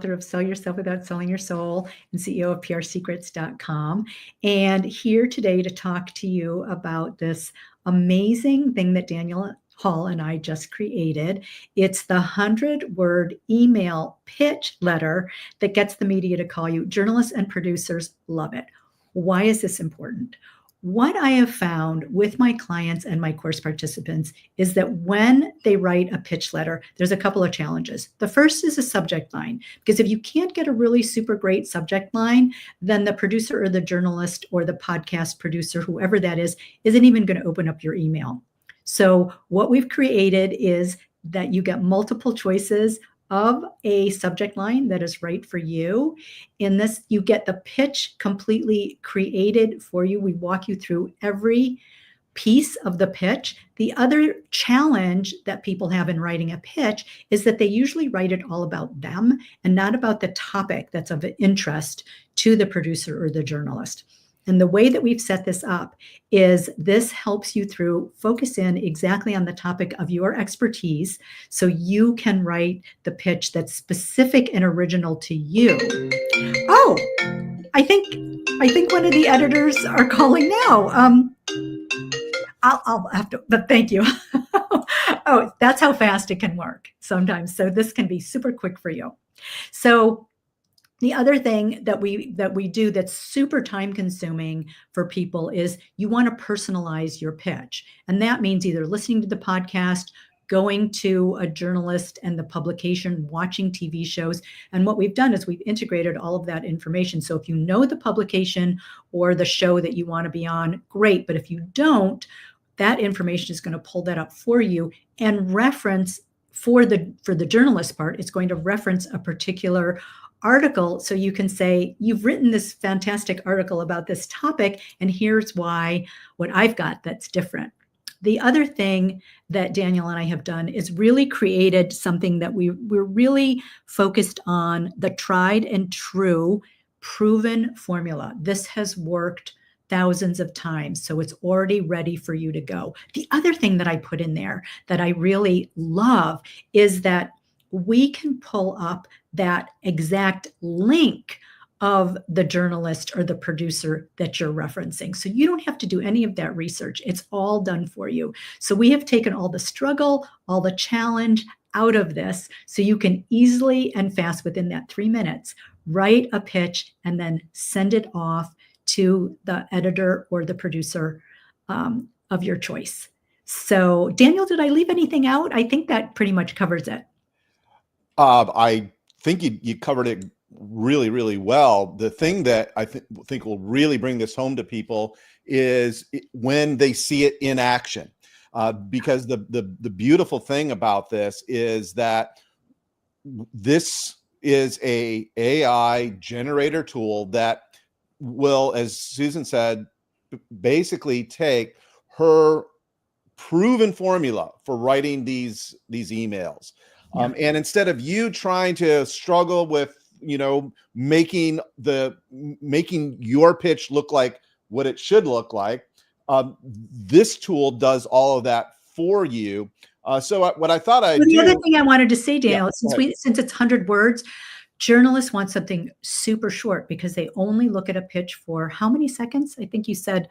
author of Sell Yourself Without Selling Your Soul and CEO of PRSecrets.com. And here today to talk to you about this amazing thing that Daniel Hall and I just created. It's the 100-word email pitch letter that gets the media to call you. Journalists and producers love it. Why is this important? What I have found with my clients and my course participants is that when they write a pitch letter, there's a couple of challenges. The first is a subject line, because if you can't get a really super great subject line, then the producer or the journalist or the podcast producer, whoever that is, isn't even going to open up your email. So what we've created is that you get multiple choices of a subject line that is right for you. In this, you get the pitch completely created for you. We walk you through every piece of the pitch. The other challenge that people have in writing a pitch is that they usually write it all about them and not about the topic that's of interest to the producer or the journalist. And the way that we've set this up is this helps you focus in exactly on the topic of your expertise so you can write the pitch that's specific and original to you. Oh, I think one of the editors are calling now. I'll have to, but thank you. Oh, that's how fast it can work sometimes. So this can be super quick for you. So the other thing that we do that's super time consuming for people is you want to personalize your pitch. And that means either listening to the podcast, going to a journalist and the publication, watching TV shows. And what we've done is we've integrated all of that information. So if you know the publication or the show that you want to be on, great. But if you don't, that information is going to pull that up for you and reference for the journalist part, it's going to reference a particular article. So you can say, you've written this fantastic article about this topic, and here's why, what I've got that's different. The other thing that Daniel and I have done is really created something that we're really focused on, the tried and true proven formula. This has worked thousands of times, so it's already ready for you to go. The other thing that I put in there that I really love is that we can pull up that exact link of the journalist or the producer that you're referencing. So you don't have to do any of that research. It's all done for you. So we have taken all the struggle, all the challenge out of this, so you can easily and fast within that 3 minutes write a pitch and then send it off to the editor or the producer of your choice. So Daniel, did I leave anything out? I think that pretty much covers it. I think you covered it really, really well. The thing that I think will really bring this home to people is when they see it in action. Because the beautiful thing about this is that this is a AI generator tool that will, as Susan said, basically take her proven formula for writing these emails. Yeah. And instead of you trying to struggle with, making your pitch look like what it should look like, this tool does all of that for you. So what I thought I'd do. The other thing I wanted to say, Daniel, since it's 100 words, journalists want something super short because they only look at a pitch for how many seconds? I think you said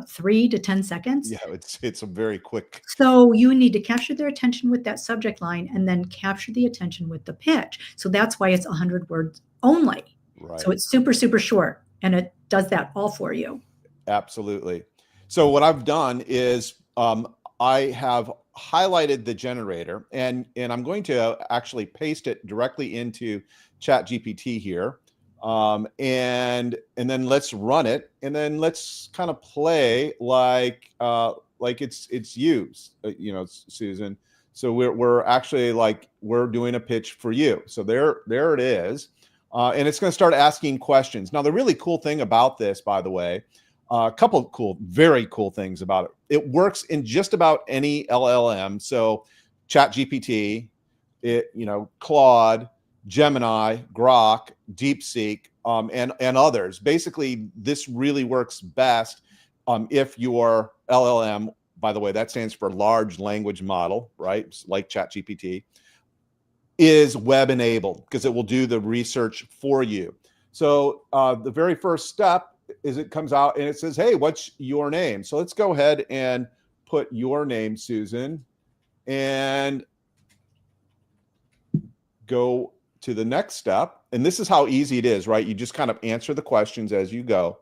3 to 10 seconds. Yeah, it's a very quick. So you need to capture their attention with that subject line and then capture the attention with the pitch. So that's why it's 100 words only. Right. So it's super, super short, and it does that all for you. Absolutely. So what I've done is I have highlighted the generator, and I'm going to actually paste it directly into ChatGPT here. And then let's run it, and then let's kind of play like it's used, Susan. So we're actually we're doing a pitch for you. So there it is. And it's going to start asking questions. Now, the really cool thing about this, by the way, a couple of very cool things about it. It works in just about any LLM. So ChatGPT, Claude, Gemini, Grok, DeepSeek, and others. Basically, this really works best if your LLM, by the way, that stands for large language model, right? Like ChatGPT, is web enabled because it will do the research for you. So the very first step is it comes out and it says, hey, what's your name? So let's go ahead and put your name, Susan, and go to the next step. And this is how easy it is, right? You just kind of answer the questions as you go.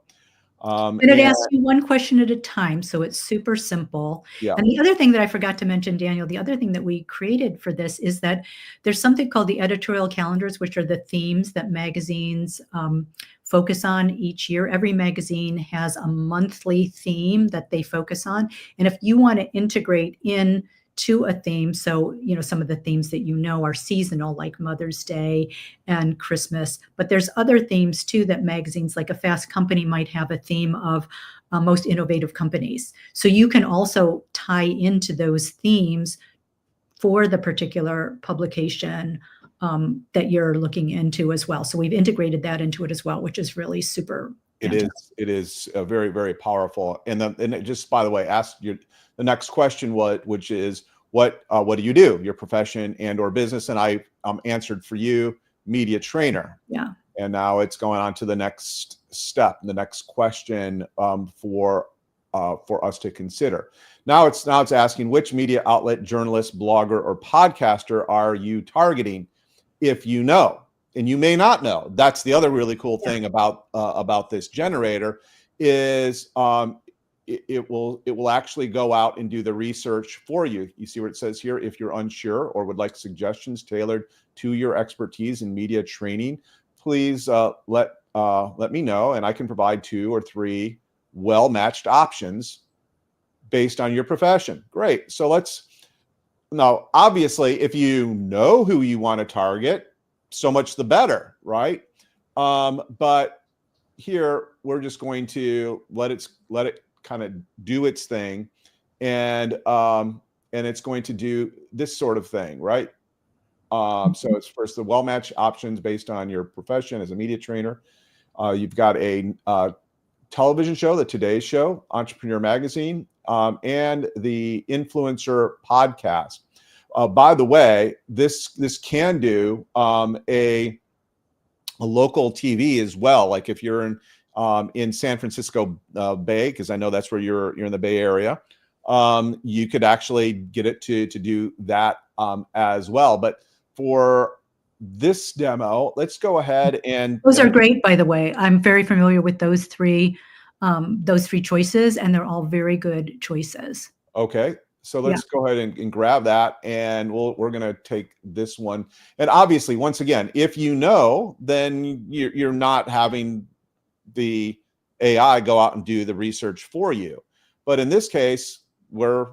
And it asks you one question at a time, so it's super simple. Yeah. And the other thing that I forgot to mention, Daniel, the other thing that we created for this is that there's something called the editorial calendars, which are the themes that magazines focus on each year. Every magazine has a monthly theme that they focus on. And if you want to integrate in to a theme, so some of the themes that are seasonal, like Mother's Day and Christmas, but there's other themes too that magazines, like a Fast Company, might have a theme of most innovative companies. So you can also tie into those themes for the particular publication that you're looking into as well. So we've integrated that into it as well, which is really super fantastic. It is very, very powerful. And it just, by the way, ask you the next question, which is what do you do, your profession and or business? And I answered for you, media trainer. Yeah. And now it's going on to the next step, the next question for us to consider. Now it's asking, which media outlet, journalist, blogger, or podcaster are you targeting? If you know, and you may not know. That's the other really cool thing about this generator is it will actually go out and do the research for you. You see what it says here? If you're unsure or would like suggestions tailored to your expertise in media training, please let me know, and I can provide 2 or 3 well-matched options based on your profession. Great. So now, obviously, if you know who you want to target, so much the better, right? But here we're just going to let it kind of do its thing, and it's going to do this sort of thing, right? So it's first the well-matched options based on your profession as a media trainer. You've got a television show, the Today Show, Entrepreneur Magazine, and the Influencer Podcast. By the way, this can do a local TV as well. Like if you're in San Francisco Bay, because I know that's where you're in the Bay Area, you could actually get it to do that as well. But for this demo, let's go ahead and those are great, by the way. I'm very familiar with those three choices, and they're all very good choices. Okay. So let's go ahead and grab that, and we're going to take this one. And obviously, once again, if you know, then you're not having the AI go out and do the research for you. But in this case, we're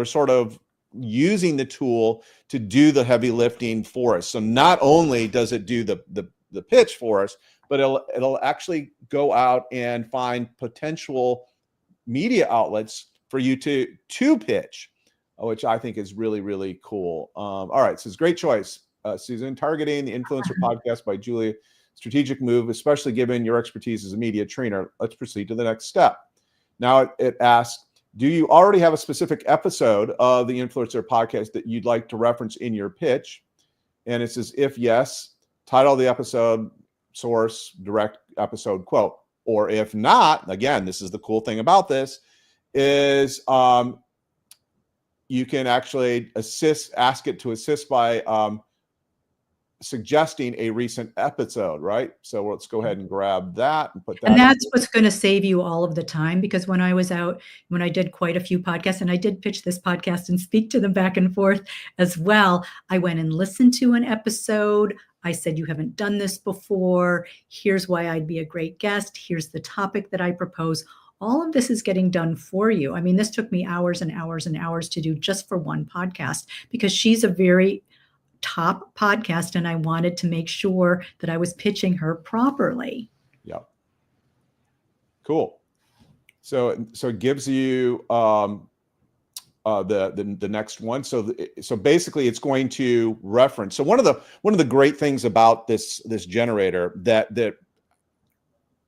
sort of using the tool to do the heavy lifting for us. So not only does it do the pitch for us, but it'll actually go out and find potential media outlets for you to pitch, which I think is really, really cool. All right, so it's a great choice, Susan. Targeting the Influencer Podcast by Julia. Strategic move, especially given your expertise as a media trainer. Let's proceed to the next step. Now it asks, do you already have a specific episode of the Influencer Podcast that you'd like to reference in your pitch? And it says, if yes, title of the episode, source, direct episode quote. Or if not, again, this is the cool thing about this, is you can actually ask it to assist by suggesting a recent episode, right? So let's go ahead and grab that and put that. And that's what's going to save you all of the time, because when I did quite a few podcasts, and I did pitch this podcast and speak to them back and forth as well, I went and listened to an episode. I said, you haven't done this before. Here's why I'd be a great guest. Here's the topic that I propose. All of this is getting done for you. I mean, this took me hours and hours and hours to do just for one podcast, because she's a very top podcast, and I wanted to make sure that I was pitching her properly. Yeah. Cool. So it gives you the next one. So basically, it's going to reference. So one of the great things about this generator that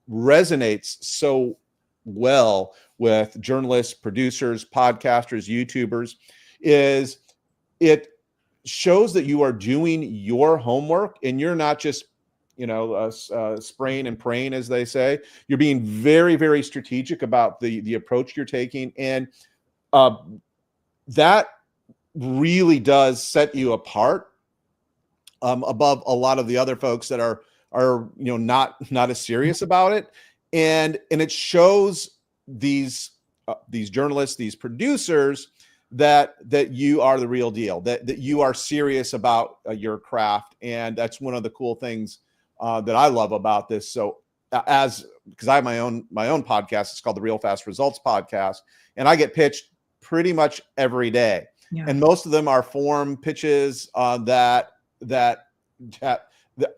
resonates so well with journalists, producers, podcasters, YouTubers is it shows that you are doing your homework and you're not just, spraying and praying, as they say. You're being very, very strategic about the approach you're taking. And that really does set you apart above a lot of the other folks that are not as serious about it. And it shows these journalists, these producers, that you are the real deal, that you are serious about your craft. And that's one of the cool things that I love about this. So because I have my own podcast, it's called the Real Fast Results Podcast, and I get pitched pretty much every day. Yeah. And most of them are form pitches that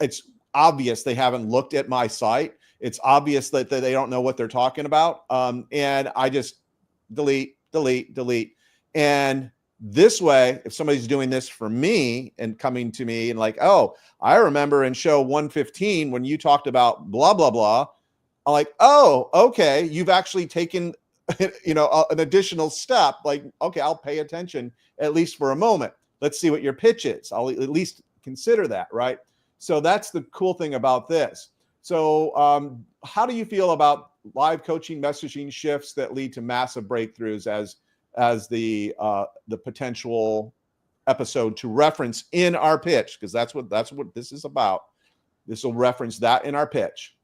it's obvious they haven't looked at my site. It's obvious that they don't know what they're talking about. And I just delete. And this way, if somebody's doing this for me and coming to me and like, oh, I remember in show 115 when you talked about blah, blah, blah, I'm like, oh, okay, you've actually taken an additional step. Like, okay, I'll pay attention at least for a moment. Let's see what your pitch is. I'll at least consider that, right? So that's the cool thing about this. So how do you feel about live coaching messaging shifts that lead to massive breakthroughs as the potential episode to reference in our pitch? Because that's what this is about. This will reference that in our pitch.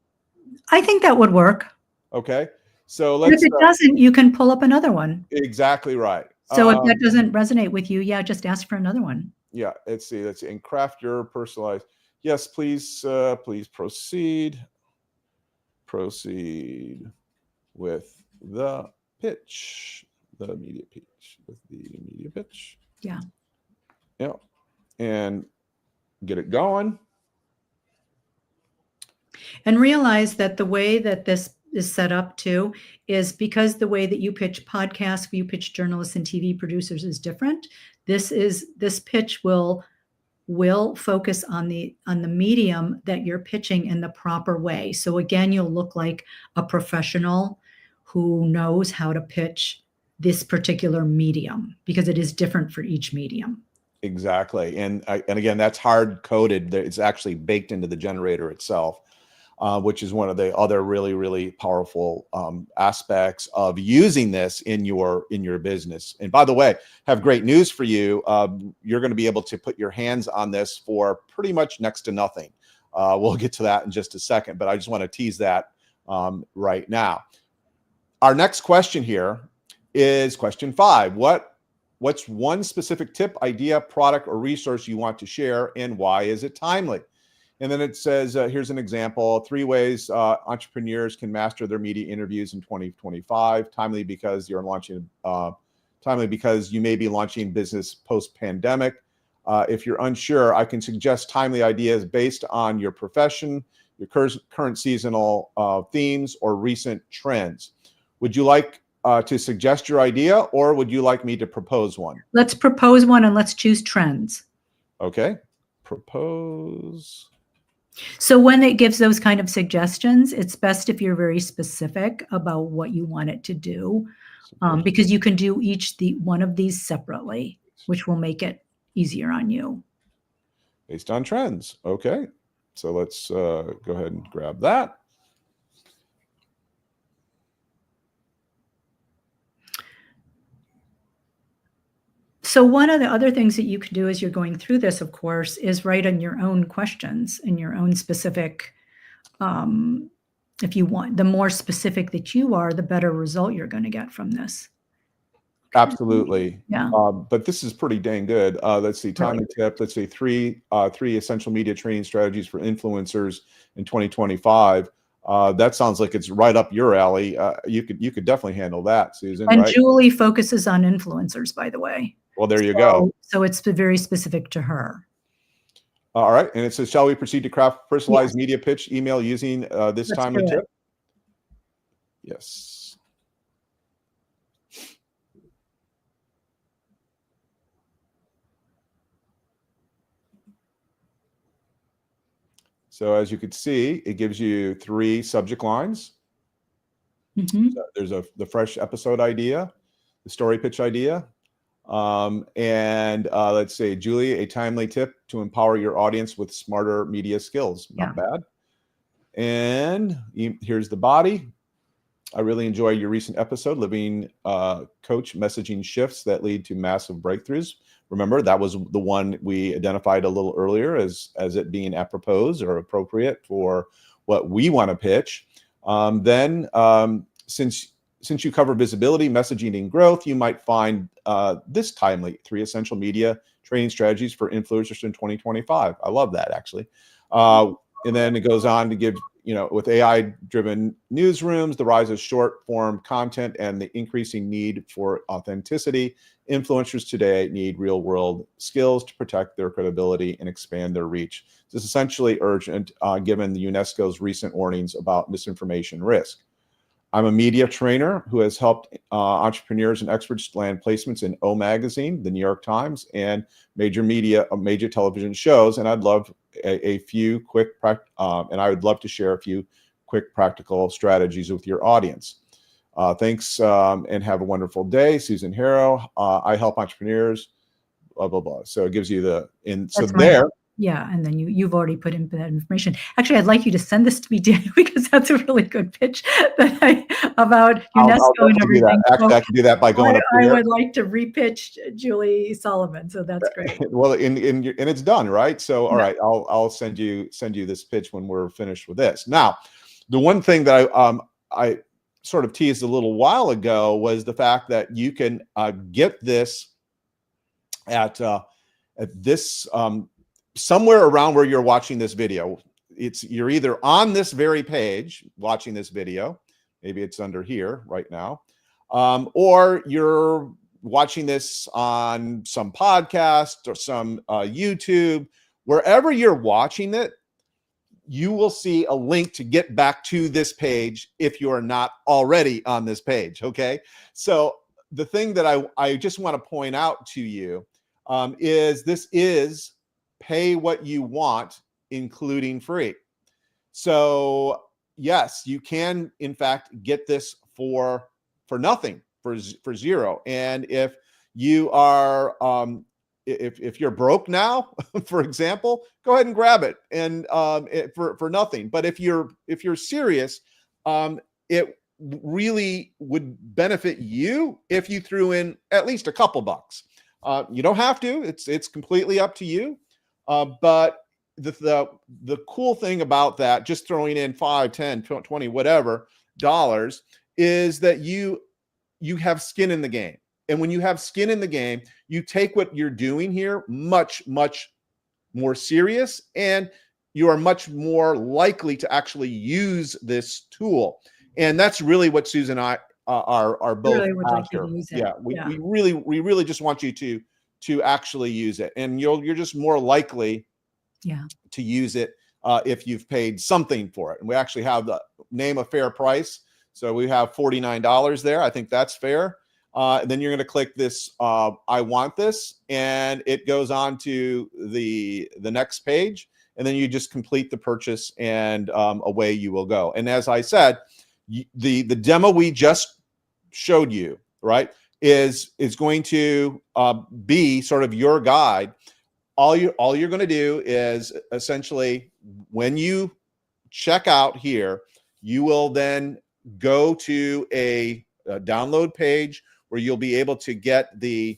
I think that would work. Okay. So if it doesn't, you can pull up another one. Exactly right. So if that doesn't resonate with you, just ask for another one. Yeah. Let's see. And craft your personalized. Yes, please proceed with the pitch, the media pitch, Yeah. Yeah. And get it going. And realize that the way that this is set up too is because the way that you pitch podcasts, you pitch journalists and TV producers is different. This pitch will focus on the medium that you're pitching in the proper way. So again, you'll look like a professional who knows how to pitch this particular medium because it is different for each medium. Exactly. And again, that's hard coded. It's actually baked into the generator itself, which is one of the other really, really powerful aspects of using this in your business. And by the way, have great news for you. You're going to be able to put your hands on this for pretty much next to nothing. We'll get to that in just a second, but I just want to tease that right now. Our next question here is question 5. What's one specific tip, idea, product, or resource you want to share, and why is it timely? And then it says, here's an example, 3 ways entrepreneurs can master their media interviews in 2025. Timely because you may be launching business post-pandemic. If you're unsure, I can suggest timely ideas based on your profession, your current seasonal themes, or recent trends. Would you like to suggest your idea, or would you like me to propose one? Let's propose one and let's choose trends. Okay. Propose. So when it gives those kind of suggestions, it's best if you're very specific about what you want it to do, because you can do one of these separately, which will make it easier on you. Based on trends. Okay. So let's go ahead and grab that. So one of the other things that you can do as you're going through this, of course, is write on your own questions and your own specific, if you want, the more specific that you are, the better result you're going to get from this. Absolutely. Yeah. But this is pretty dang good. Let's see, timely tip. Let's see, three essential media training strategies for influencers in 2025. That sounds like it's right up your alley. You could definitely handle that, Susan. And right? Julie focuses on influencers, by the way. Well, there you go. So it's very specific to her. All right. And it says, shall we proceed to craft personalized media pitch email using this timely tip? Yes. So as you can see, it gives you 3 subject lines. Mm-hmm. So there's the fresh episode idea, the story pitch idea, And let's say, Julie, a timely tip to empower your audience with smarter media skills. Not bad. And here's the body. I really enjoy your recent episode, Living Coach Messaging Shifts That Lead to Massive Breakthroughs. Remember, that was the one we identified a little earlier as it being apropos or appropriate for what we want to pitch. Since you cover visibility, messaging, and growth, you might find this timely: 3 essential media training strategies for influencers in 2025. I love that, actually. And then it goes on to give, with AI-driven newsrooms, the rise of short-form content, and the increasing need for authenticity, influencers today need real-world skills to protect their credibility and expand their reach. This is essentially urgent, given the UNESCO's recent warnings about misinformation risk. I'm a media trainer who has helped entrepreneurs and experts land placements in O Magazine, the New York Times, and major television shows. And I'd love a few quick, and I would love to share a few quick practical strategies with your audience. Thanks, and have a wonderful day, Susan Harrow. I help entrepreneurs, blah blah blah. So it gives you Yeah, and then you've already put in that information. Actually, I'd like you to send this to me, Daniel, because that's a really good pitch about UNESCO and everything. Actually, I can do that by going up I here. would like to repitch Julie Sullivan, so that's great. Well, and it's done, right? So, all right, I'll send you this pitch when we're finished with this. Now, the one thing that I sort of teased a little while ago was the fact that you can get this at this somewhere around where you're watching this video. You're either on this very page watching this video, maybe it's under here right now, or you're watching this on some podcast or some YouTube. Wherever you're watching it, you will see a link to get back to this page if you are not already on this page. Okay, so the thing that I just want to point out to you is this is pay what you want, including free. So yes, you can in fact get this for nothing, for zero. And if you are if you're broke now, for example, go ahead and grab it and for nothing. But if you're serious, it really would benefit you if you threw in at least a couple bucks. You don't have to. It's completely up to you. But the cool thing about that, just throwing in 5, 10, 20, whatever dollars, is that you have skin in the game. And when you have skin in the game, you take what you're doing here much, much more serious, and you are much more likely to actually use this tool. And that's really what Susan and I are both after. We really just want you to actually use it, and you're just more likely to use it if you've paid something for it. And we actually have the name a fair price, so we have $49 there. I think that's fair. And then you're going to click this I want this, and it goes on to the next page, and then you just complete the purchase, and away you will go. And as I said, the demo we just showed you, right, is going to be sort of your guide. All you're going to do is essentially, when you check out here, you will then go to a download page where you'll be able to get the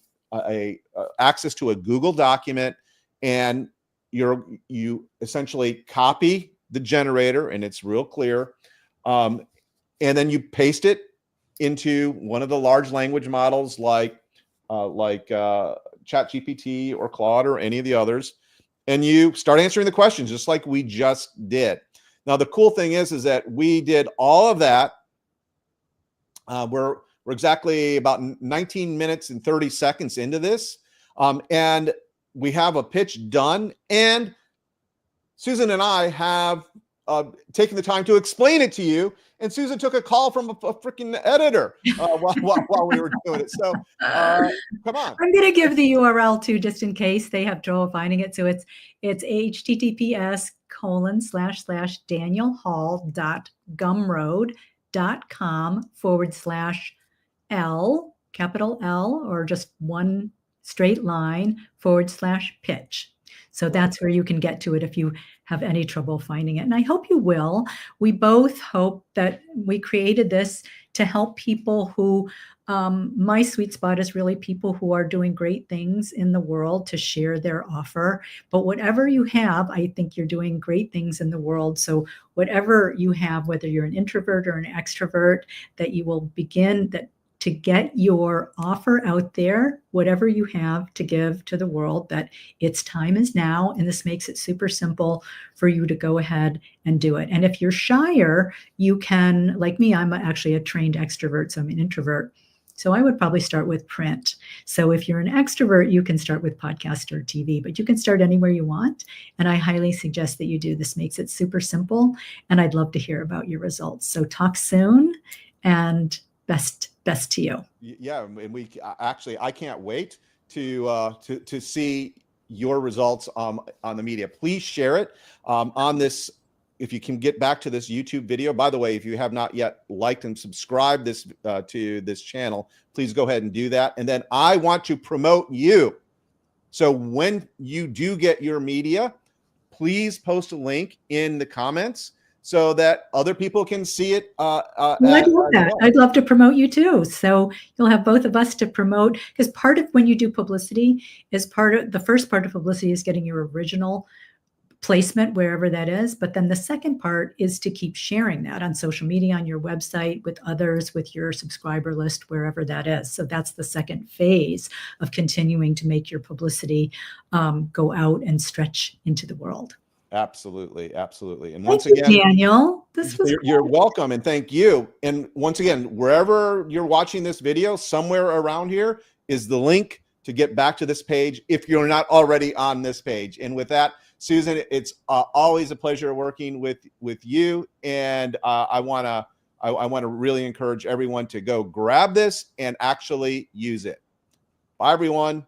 access to a Google document, and you essentially copy the generator, and it's real clear, and then you paste it into one of the large language models like ChatGPT or Claude or any of the others, and you start answering the questions just like we just did. Now, the cool thing is that we did all of that. We're exactly about 19 minutes and 30 seconds into this, and we have a pitch done, and Susan and I have taken the time to explain it to you. And Susan took a call from a freaking editor while we were doing it. So come on. I'm going to give the URL too, just in case they have trouble finding it. So it's https://danielhall.gumroad.com/L, capital L, or just one straight line / pitch. So that's where you can get to it if you have any trouble finding it. And I hope you will. We both hope that we created this to help people who, my sweet spot is really people who are doing great things in the world to share their offer. But whatever you have, I think you're doing great things in the world. So whatever you have, whether you're an introvert or an extrovert, that you will begin to get your offer out there, whatever you have to give to the world, that its time is now. And this makes it super simple for you to go ahead and do it. And if you're shyer, you can, like me, I'm actually a trained extrovert, so I'm an introvert. So I would probably start with print. So if you're an extrovert, you can start with podcast or TV, but you can start anywhere you want. And I highly suggest that you do. This makes it super simple. And I'd love to hear about your results. So talk soon, and best to you. Yeah, and we actually, I can't wait to see your results on the media. Please share it on this. If you can get back to this YouTube video. By the way, if you have not yet liked and subscribed this to this channel, please go ahead and do that. And then I want to promote you. So when you do get your media, please post a link in the comments so that other people can see it. Well, I'd love that. Well. I'd love to promote you too. So you'll have both of us to promote, because part of when you do publicity is the first part of publicity is getting your original placement wherever that is. But then the second part is to keep sharing that on social media, on your website, with others, with your subscriber list, wherever that is. So that's the second phase of continuing to make your publicity go out and stretch into the world. Absolutely. Absolutely. And once again, Daniel, you're welcome. And thank you. And once again, wherever you're watching this video, somewhere around here is the link to get back to this page if you're not already on this page. And with that, Susan, it's always a pleasure working with you. And I want to really encourage everyone to go grab this and actually use it. Bye, everyone.